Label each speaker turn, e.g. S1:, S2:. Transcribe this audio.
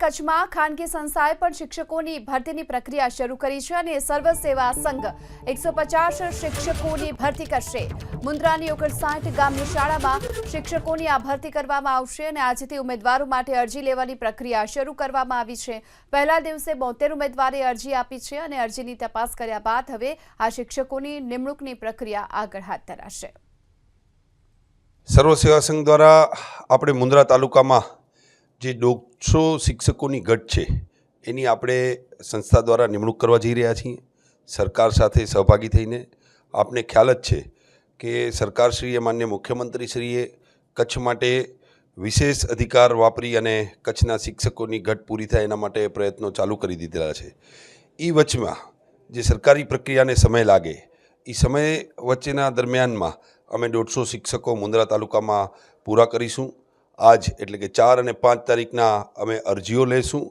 S1: કચ્છમાં ખાનગી સંસ્થાએ પણ શિક્ષકોની ભરતીની પ્રક્રિયા શરૂ કરી છે અને સર્વ સેવા સંઘ 150 શિક્ષકોની ભરતી કરશે। મુન્દ્રાની 59 ગામની શાળામાં શિક્ષકોની આ ભરતી કરવામાં આવશે અને આજથી ઉમેદવારો માટે અરજી લેવાની પ્રક્રિયા શરૂ કરવામાં આવી છે। પહેલા દિવસે 72 ઉમેદવારે અરજી આપી છે અને અરજીની તપાસ કર્યા બાદ હવે આ શિક્ષકોની નિમણૂકની પ્રક્રિયા આગળ હાથ ધરાશે।
S2: સર્વ સેવા સંઘ દ્વારા આપણે મુન્દ્રા તાલુકામાં જે 150 શિક્ષકોની ગઢ છે એની આપણે સંસ્થા દ્વારા નિમણૂક કરવા જઈ રહ્યા છીએ સરકાર સાથે સહભાગી થઈને। આપને ખ્યાલ જ છે કે સરકારશ્રીએ માન્ય મુખ્યમંત્રીશ્રીએ કચ્છ માટે વિશેષ અધિકાર વાપરી અને કચ્છના શિક્ષકોની ઘટ પૂરી થાય એના માટે પ્રયત્નો ચાલુ કરી દીધેલા છે। એ વચમાં જે સરકારી પ્રક્રિયાને સમય લાગે એ સમય વચ્ચેના દરમિયાનમાં અમે 150 શિક્ષકો મુન્દ્રા તાલુકામાં પૂરા કરીશું। આજ એટલે કે 4 અને 5 તારીખના અમે અરજીઓ લઈશું